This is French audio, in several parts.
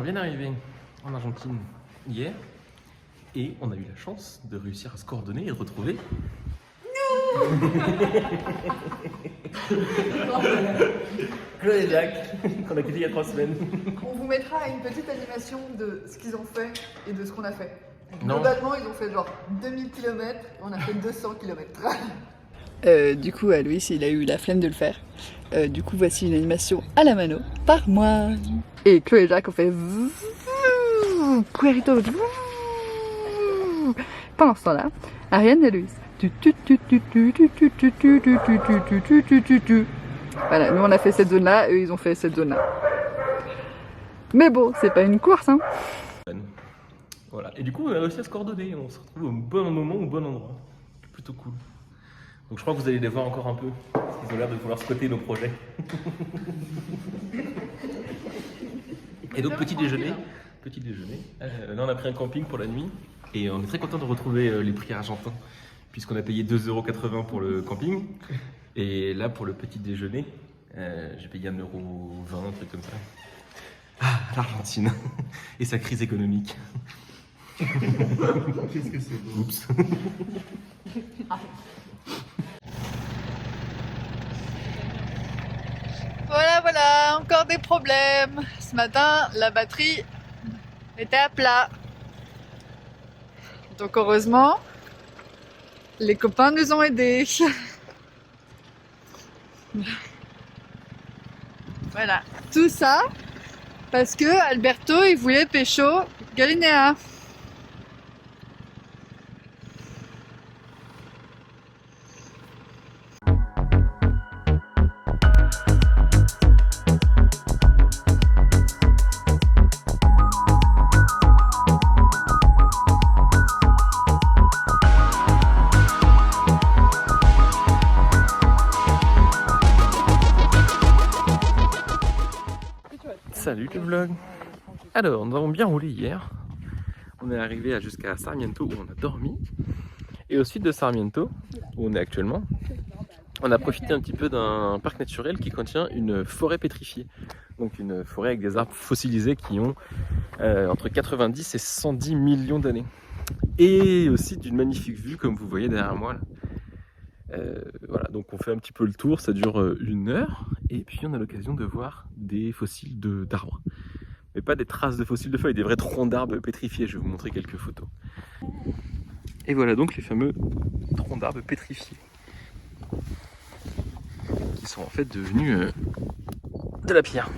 vient d'arriver en Argentine hier et on a eu la chance de réussir à se coordonner et de retrouver. Chloé et Jack, qu'on a quitté il y a 3 semaines. On vous mettra une petite animation de ce qu'ils ont fait et de ce qu'on a fait. Non. Globalement, ils ont fait genre 2000 km et on a fait 200 km. Du coup, Aloïs, il a eu la flemme de le faire. Du coup, voici une animation à la mano par moi. Et Chloé et Jack ont fait Puerto. Pendant ce temps-là, Ariane et Aloïs. Voilà, nous on a fait cette zone-là, eux ils ont fait cette zone-là. Mais bon, c'est pas une course, hein. Voilà, et du coup on a réussi à se coordonner, on se retrouve au bon moment, au bon endroit. C'est plutôt cool. Donc je crois que vous allez les voir encore un peu, parce qu'ils ont l'air de vouloir squatter nos projets. Et donc petit déjeuner, là on a pris un camping pour la nuit, et on est très content de retrouver les prix argentins, puisqu'on a payé 2,80 € pour le camping, et là pour le petit déjeuner, j'ai payé 1,20 €, un truc comme ça. Ah, l'Argentine et sa crise économique. Qu'est-ce que c'est beau. Oups. Voilà, encore des problèmes. Ce matin, la batterie était à plat. Donc heureusement, les copains nous ont aidés. Voilà, tout ça parce que Alberto il voulait pécho Galinéa. Salut le vlog. Alors, nous avons bien roulé hier. On est arrivé jusqu'à Sarmiento où on a dormi. Et au sud de Sarmiento, où on est actuellement, on a profité un petit peu d'un parc naturel qui contient une forêt pétrifiée. Donc une forêt avec des arbres fossilisés qui ont entre 90 et 110 millions d'années. Et aussi d'une magnifique vue comme vous voyez derrière moi là. Voilà, donc on fait un petit peu le tour, ça dure 1 heure, et puis on a l'occasion de voir des fossiles d'arbres. Mais pas des traces de fossiles de feuilles, des vrais troncs d'arbres pétrifiés, je vais vous montrer quelques photos. Et voilà donc les fameux troncs d'arbres pétrifiés, qui sont en fait devenus de la pierre.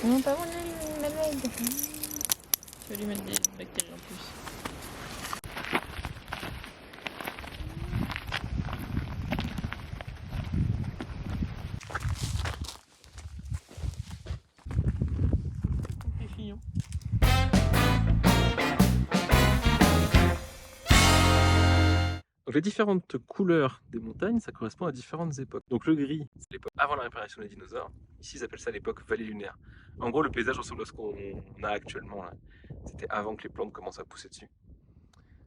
Non, pas mon malade. Je vais lui mettre des bactéries en plus. Donc les différentes couleurs des montagnes, ça correspond à différentes époques. Donc le gris, c'est l'époque avant la réparation des dinosaures. Ici, ils appellent ça l'époque vallée lunaire. En gros, le paysage ressemble à ce qu'on a actuellement là. C'était avant que les plantes commencent à pousser dessus.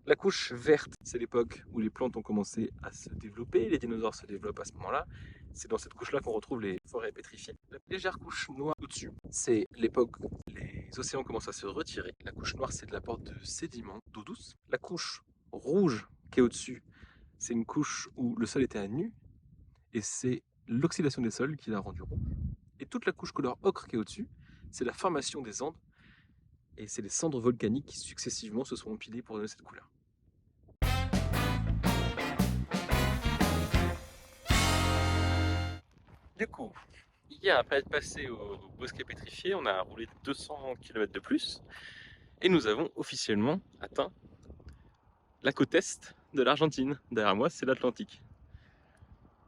La couche verte, c'est l'époque où les plantes ont commencé à se développer, les dinosaures se développent à ce moment-là. C'est dans cette couche-là qu'on retrouve les forêts pétrifiées. La légère couche noire au-dessus, c'est l'époque où les océans commencent à se retirer. La couche noire, c'est de l'apport de sédiments, d'eau douce. La couche rouge qui est au-dessus, c'est une couche où le sol était à nu, et c'est l'oxydation des sols qui l'a rendu rouge. Et toute la couche couleur ocre qui est au-dessus, c'est la formation des Andes, et c'est les cendres volcaniques qui successivement se sont empilées pour donner cette couleur. Du coup, hier, après être passé au bosquet pétrifié, on a roulé 200 km de plus, et nous avons officiellement atteint la côte est de l'Argentine. Derrière moi, c'est l'Atlantique.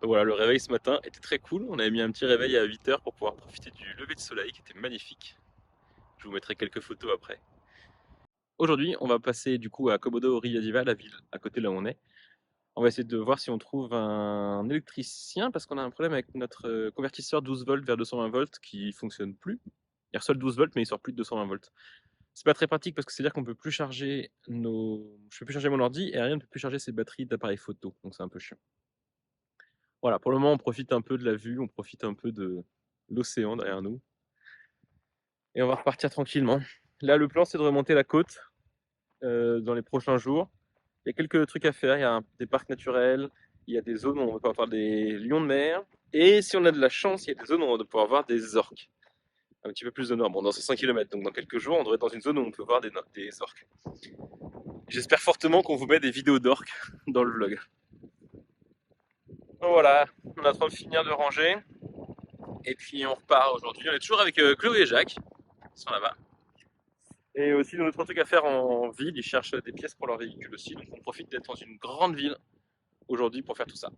Donc voilà, le réveil ce matin était très cool. On avait mis un petit réveil à 8 h pour pouvoir profiter du lever de soleil qui était magnifique. Je vous mettrai quelques photos après. Aujourd'hui, on va passer du coup à Comodoro Rivadavia, la ville à côté de là où on est. On va essayer de voir si on trouve un électricien parce qu'on a un problème avec notre convertisseur 12 volts vers 220 volts qui fonctionne plus. Il reçoit le 12 volts mais il sort plus de 220 volts. C'est pas très pratique parce que c'est-à-dire qu'on peut plus charger je peux plus charger mon ordi et rien ne peut plus charger ses batteries d'appareils photo. Donc c'est un peu chiant. Voilà, pour le moment, on profite un peu de la vue, on profite un peu de l'océan derrière nous. Et on va repartir tranquillement. Là, le plan, c'est de remonter la côte dans les prochains jours. Il y a quelques trucs à faire. Il y a des parcs naturels, il y a des zones où on va pouvoir voir des lions de mer. Et si on a de la chance, il y a des zones où on va pouvoir voir des orques. Un petit peu plus au nord, bon, dans 500 km. Donc dans quelques jours, on devrait être dans une zone où on peut voir des orques. J'espère fortement qu'on vous met des vidéos d'orques dans le vlog. Donc voilà, on est en train de finir de ranger. Et puis on repart aujourd'hui. On est toujours avec Chloé et Jacques, qui sont là-bas. Et aussi, notre truc à faire en ville, ils cherchent des pièces pour leur véhicule aussi. Donc on profite d'être dans une grande ville aujourd'hui pour faire tout ça.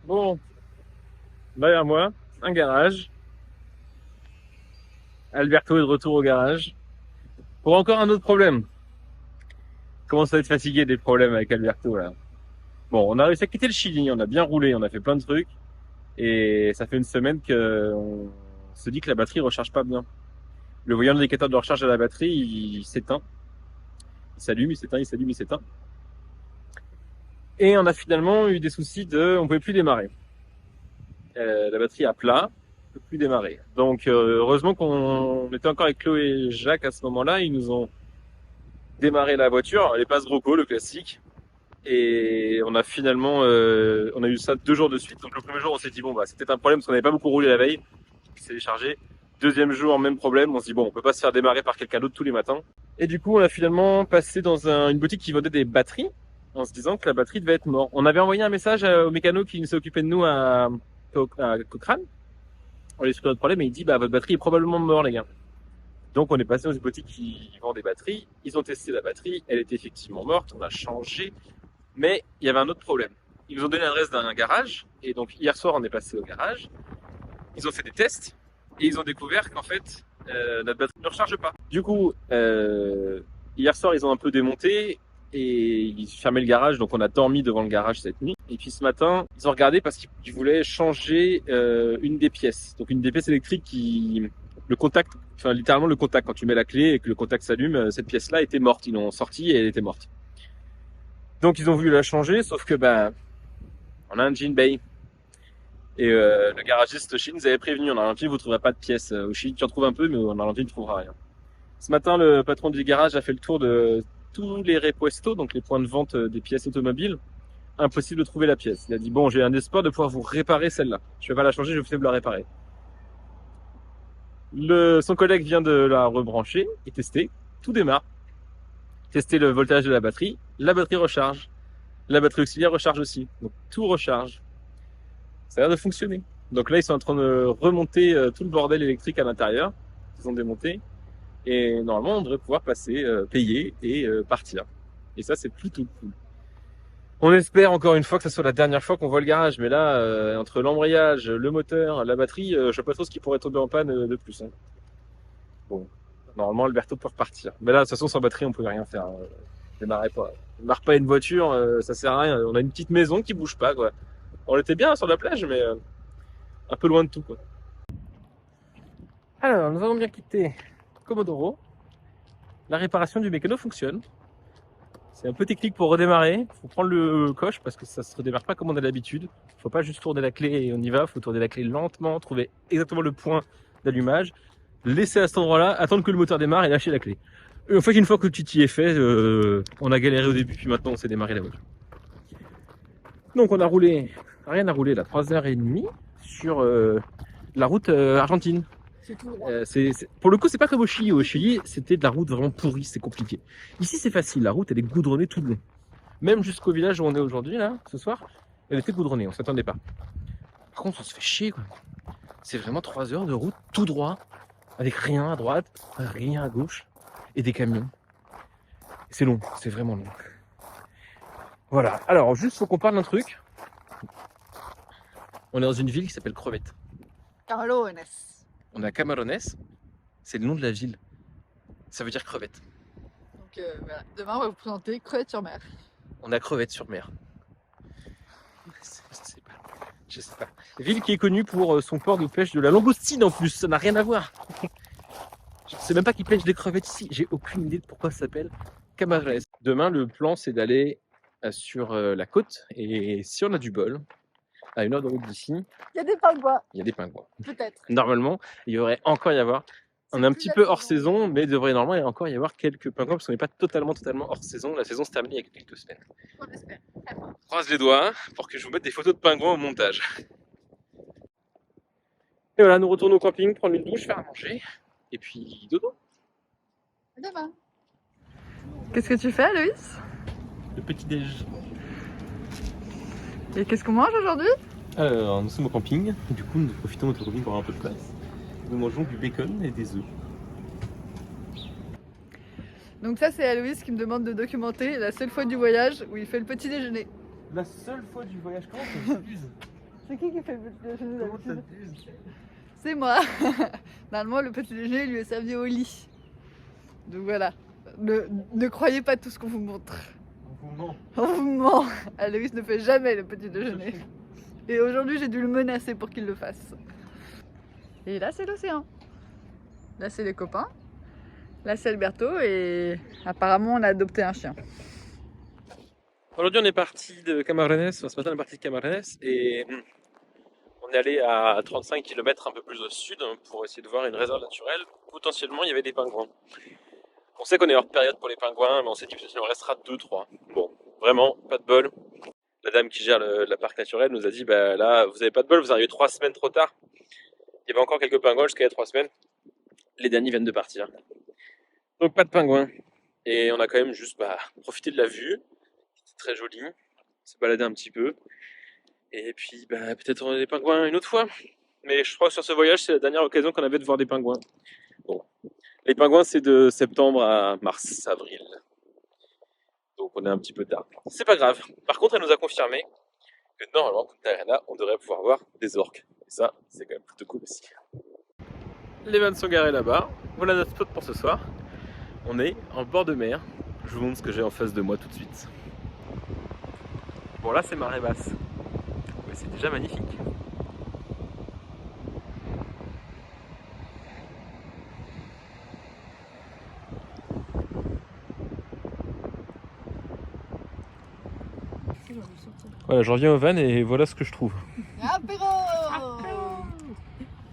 Bon, derrière moi, un garage. Alberto est de retour au garage. Pour encore un autre problème. Commence à être fatigué des problèmes avec Alberto là. Bon, on a réussi à quitter le Chili, on a bien roulé, on a fait plein de trucs. Et ça fait une semaine qu'on se dit que la batterie recharge pas bien. Le voyant indicateur de recharge de la batterie, il s'éteint. Il s'allume, il s'éteint, il s'allume, il s'éteint. Et on a finalement eu des soucis on pouvait plus démarrer. La batterie à plat, on peut plus démarrer. Donc heureusement qu'on était encore avec Chloé et Jacques à ce moment-là, ils nous ont démarré la voiture, les passes Rocco, le classique. Et on a finalement, on a eu ça 2 jours de suite. Donc le premier jour, on s'est dit bon bah c'était un problème parce qu'on n'avait pas beaucoup roulé la veille, il s'est déchargé. Deuxième jour, même problème, on se dit bon on peut pas se faire démarrer par quelqu'un d'autre tous les matins. Et du coup on a finalement passé dans une boutique qui vendait des batteries, en se disant que la batterie devait être morte. On avait envoyé un message au mécano qui s'est occupé de nous à Cochrane. On lui a expliqué notre problème et il dit bah votre batterie est probablement morte les gars. Donc on est passé dans une boutique qui vend des batteries, ils ont testé la batterie, elle était effectivement morte, on a changé. Mais il y avait un autre problème. Ils nous ont donné l'adresse d'un garage, et donc hier soir on est passé au garage. Ils ont fait des tests, et ils ont découvert qu'en fait, notre batterie ne recharge pas. Du coup, hier soir ils ont un peu démonté, et ils fermaient le garage, donc on a dormi devant le garage cette nuit. Et puis ce matin, ils ont regardé parce qu'ils voulaient changer une des pièces. Donc une des pièces électriques le contact, enfin littéralement le contact, quand tu mets la clé et que le contact s'allume, cette pièce-là était morte. Ils l'ont sortie et elle était morte. Donc ils ont voulu la changer, sauf que on a un Jean Bay. Et le garagiste Chine nous avait prévenu, en Argentine vous ne trouverez pas de pièces. Au Chili tu en trouves un peu, mais en Argentine tu ne trouveras rien. Ce matin le patron du garage a fait le tour de tous les repuestos, donc les points de vente des pièces automobiles. Impossible de trouver la pièce. Il a dit bon j'ai un espoir de pouvoir vous réparer celle-là. Je vais pas la changer, je vais vous la réparer. Son collègue vient de la rebrancher et tester, tout démarre. Tester le voltage de la batterie recharge. La batterie auxiliaire recharge aussi. Donc tout recharge. Ça a l'air de fonctionner. Donc là, ils sont en train de remonter tout le bordel électrique à l'intérieur. Ils ont démonté. Et normalement, on devrait pouvoir passer, payer et partir. Et ça, c'est plutôt cool. On espère encore une fois que ce soit la dernière fois qu'on voit le garage. Mais là, entre l'embrayage, le moteur, la batterie, je sais pas trop ce qui pourrait tomber en panne de plus. Hein. Bon. Normalement, Alberto peut repartir. Mais là, de toute façon, sans batterie, on peut rien faire. Démarrer pas. Démarre pas une voiture, ça sert à rien. On a une petite maison qui bouge pas, quoi. On était bien sur la plage, mais un peu loin de tout, quoi. Alors, nous avons bien quitté Comodoro. La réparation du mécano fonctionne. C'est un peu technique pour redémarrer. Faut prendre le coche parce que ça se redémarre pas comme on a l'habitude. Faut pas juste tourner la clé et on y va. Faut tourner la clé lentement, trouver exactement le point d'allumage. Laisser à cet endroit-là, attendre que le moteur démarre et lâcher la clé. En fait, une fois que tu t'y es fait, on a galéré au début, puis maintenant on s'est démarré la voiture. Donc on a roulé, rien à rouler là, 3h30 sur la route argentine. C'est tout droit. Pour le coup, c'est pas comme au Chili. Au Chili, c'était de la route vraiment pourrie, c'est compliqué. Ici, c'est facile, la route elle est goudronnée tout le long. Même jusqu'au village où on est aujourd'hui, là, ce soir, elle était goudronnée, on s'attendait pas. Par contre, on se fait chier, quoi. C'est vraiment 3 heures de route tout droit. Avec rien à droite, rien à gauche, et des camions. C'est long, c'est vraiment long. Voilà, alors juste faut qu'on parle d'un truc. On est dans une ville qui s'appelle Crevette. Camarones. On est à Camarones, c'est le nom de la ville. Ça veut dire crevette. Donc voilà, demain on va vous présenter Crevette-sur-Mer. On a Crevette-sur-Mer. Je sais pas. Ville qui est connue pour son port de pêche de la langoustine en plus, ça n'a rien à voir. Je sais même pas qu'ils pêchent des crevettes ici, j'ai aucune idée de pourquoi ça s'appelle Camarones. Demain, le plan c'est d'aller sur la côte et si on a du bol, à 1 heure de route d'ici, Il y a des pingouins, il y a des pingouins. peut-être. Normalement, il y aurait encore y avoir. On est un petit peu hors saison, mais il devrait normalement encore y avoir quelques pingouins parce qu'on n'est pas totalement hors saison. La saison s'est terminée il y a quelques semaines. On espère. Croise les doigts pour que je vous mette des photos de pingouins au montage. Et voilà, nous retournons au camping, prendre une douche, faire à manger, et puis dodo. À demain. Qu'est-ce que tu fais, Loïs? Le petit déj. Et qu'est-ce qu'on mange aujourd'hui? Alors, nous sommes au camping, du coup nous profitons de notre camping pour avoir un peu de place. Nous mangeons du bacon et des œufs. Donc ça c'est Aloïs qui me demande de documenter la seule fois du voyage où il fait le petit déjeuner. La seule fois du voyage, comment ça t'abuse? C'est qui fait le petit déjeuner Comment ça d'habitude? t'abuse? C'est moi. Normalement le petit déjeuner lui est servi au lit. Donc voilà. Ne croyez pas tout ce qu'on vous montre. On vous ment. On vous ment. Aloïs ne fait jamais le petit déjeuner. Et aujourd'hui j'ai dû le menacer pour qu'il le fasse. Et là c'est l'océan. Là c'est les copains. Là c'est Alberto et apparemment on a adopté un chien. Aujourd'hui on est parti de Camarones, ce matin on est parti de Camarones et on est allé à 35 km un peu plus au sud pour essayer de voir une réserve naturelle. Potentiellement il y avait des pingouins. On sait qu'on est hors période pour les pingouins, mais on s'est dit qu'il en restera 2-3. Bon, vraiment, pas de bol. La dame qui gère la parc naturel nous a dit, bah là, vous avez pas de bol, vous arrivez 3 semaines trop tard. Il y avait encore quelques pingouins jusqu'à 3 semaines. Les derniers viennent de partir. Donc pas de pingouins. Et on a quand même juste profité de la vue. C'était très joli. On s'est baladé un petit peu. Et puis peut-être des pingouins une autre fois. Mais je crois que sur ce voyage, c'est la dernière occasion qu'on avait de voir des pingouins. Bon. Les pingouins, c'est de septembre à mars, avril. Donc on est un petit peu tard. C'est pas grave. Par contre, elle nous a confirmé que normalement, Punta Arenas, on devrait pouvoir voir des orques. Et ça, c'est quand même plutôt cool aussi. Les vannes sont garées là-bas. Voilà notre spot pour ce soir. On est en bord de mer. Je vous montre ce que j'ai en face de moi tout de suite. Bon, là, c'est marée basse. Mais c'est déjà magnifique. Voilà, je reviens aux vannes et voilà ce que je trouve. Apéro.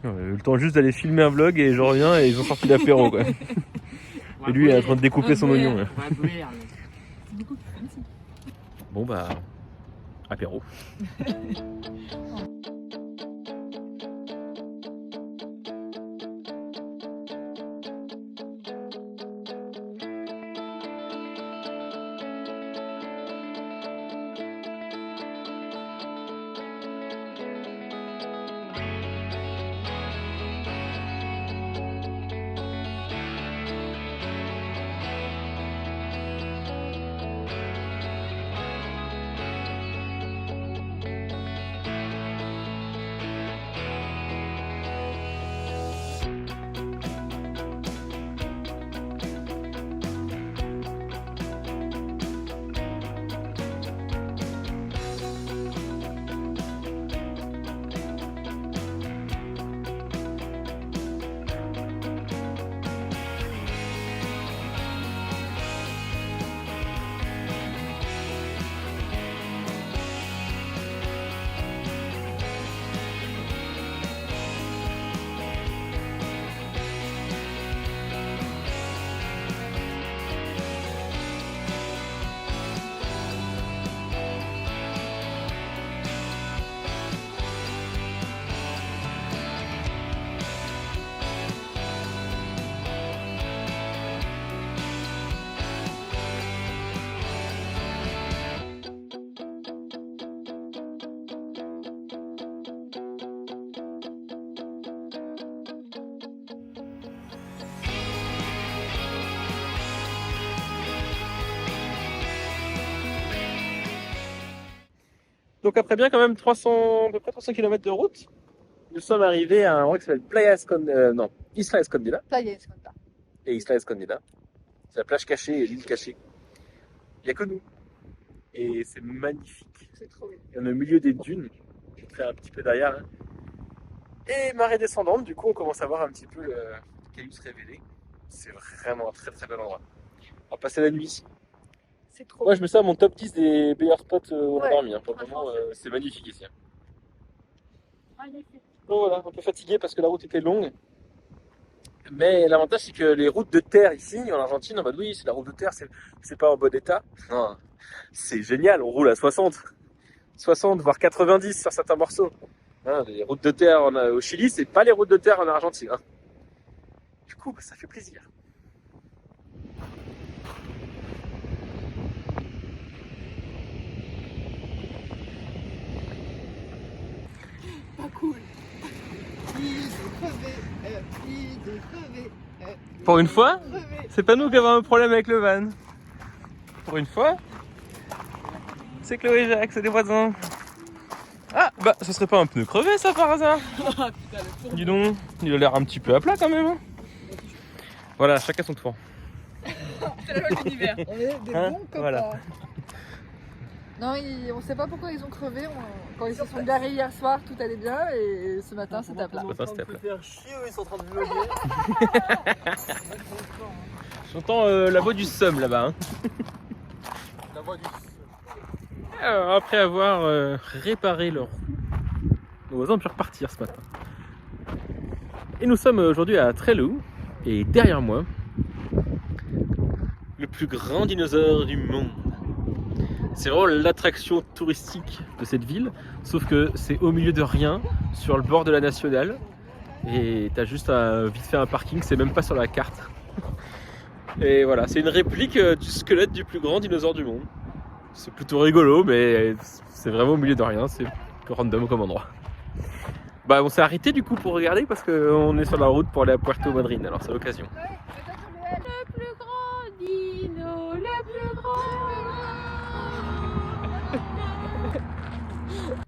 Le temps juste d'aller filmer un vlog et je reviens et ils ont sorti l'apéro quoi. Et lui il est en train de découper son oignon. Là. Bon apéro. Donc après bien quand même 300, à peu près 300 km de route, nous sommes arrivés à un endroit qui s'appelle Isla Escondida. Playa Escondida. Et Isla Escondida, c'est la plage cachée et l'île cachée. Il n'y a que nous. Et c'est magnifique. C'est trop bien. On est au milieu des dunes, je vais te faire un petit peu derrière. Là. Et marée descendante, du coup on commence à voir un petit peu le caillou se révéler. C'est vraiment un très très bel endroit. On va passer la nuit ici. C'est trop Moi je mets ça à mon top 10 des meilleurs spots où on a Ouais, dormi. Pour le franchement, moment, c'est magnifique ici. magnifique. Donc voilà, un peu fatigué parce que la route était longue. Mais l'avantage c'est que les routes de terre ici en Argentine, en mode oui c'est la route de terre, c'est pas en bon état. Non, c'est génial, on roule à 60 voire 90 sur certains morceaux. Hein, les routes de terre au Chili, c'est pas les routes de terre en Argentine. Hein. Du coup, ça fait plaisir. Pas cool. Il est crevé. Pour une fois, c'est pas nous qui avons un problème avec le van. Pour une fois, c'est Chloé et Jacques, c'est des voisins. Ah, bah, ce serait pas un pneu crevé ça par hasard? Dis donc, il a l'air un petit peu à plat quand même. Voilà, chacun son tour. C'est la loi de l'univers. On est des Hein, bons copains. voilà. Non, on sait pas pourquoi ils ont crevé. Quand ils se sont garés hier soir, tout allait bien et ce matin, c'était à plat. Ce matin, c'était à plat. faire chier ou ils sont en train de vlogger? J'entends la voix du seum là-bas. Hein. La voix du... Alors, après avoir réparé leur roue, nos voisins ont pu repartir ce matin. Et nous sommes aujourd'hui à Trelew, et derrière moi, le plus grand dinosaure du monde. C'est vraiment l'attraction touristique de cette ville, sauf que c'est au milieu de rien, sur le bord de la nationale, et t'as juste vite fait un parking, c'est même pas sur la carte. Et voilà, c'est une réplique du squelette du plus grand dinosaure du monde. C'est plutôt rigolo, mais c'est vraiment au milieu de rien, c'est peu random comme endroit. Bah on s'est arrêté du coup pour regarder parce qu'on est sur la route pour aller à Puerto Madryn, alors c'est l'occasion. Le plus grand dino, le plus grand.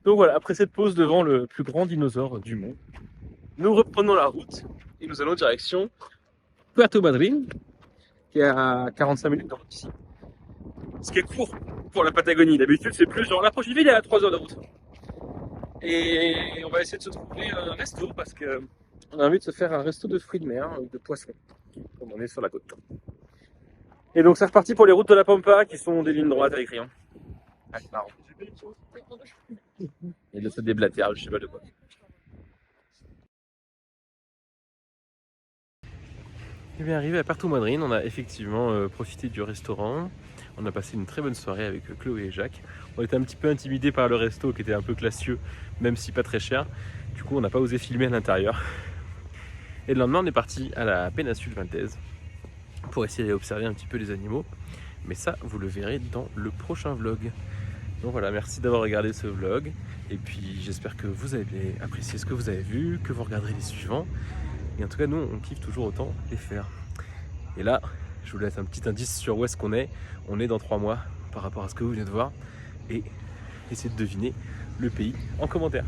Donc voilà, après cette pause devant le plus grand dinosaure du monde, nous reprenons la route et nous allons direction Puerto Madryn, qui est à 45 minutes de route d'ici. Ce qui est court pour la Patagonie. D'habitude, c'est plus genre la prochaine ville est à 3 heures de route. Et on va essayer de se trouver un resto parce que on a envie de se faire un resto de fruits de mer ou de poissons, comme on est sur la côte. Et donc c'est reparti pour les routes de la Pampa qui sont des lignes droites avec rien. Ah, c'est marrant. Et là, c'est des blatères, je sais pas de quoi. Et bien arrivé à Puerto Madryn, on a effectivement profité du restaurant. On a passé une très bonne soirée avec Chloé et Jacques. On était un petit peu intimidés par le resto qui était un peu classieux, même si pas très cher. Du coup, on n'a pas osé filmer à l'intérieur. Et le lendemain, on est parti à la péninsule Valdez pour essayer d'observer un petit peu les animaux. Mais ça, vous le verrez dans le prochain vlog. Donc voilà, merci d'avoir regardé ce vlog. Et puis, j'espère que vous avez apprécié ce que vous avez vu, que vous regarderez les suivants. Et en tout cas, nous, on kiffe toujours autant les faire. Et là, je vous laisse un petit indice sur où est-ce qu'on est. On est dans 3 mois par rapport à ce que vous venez de voir. Et essayez de deviner le pays en commentaire.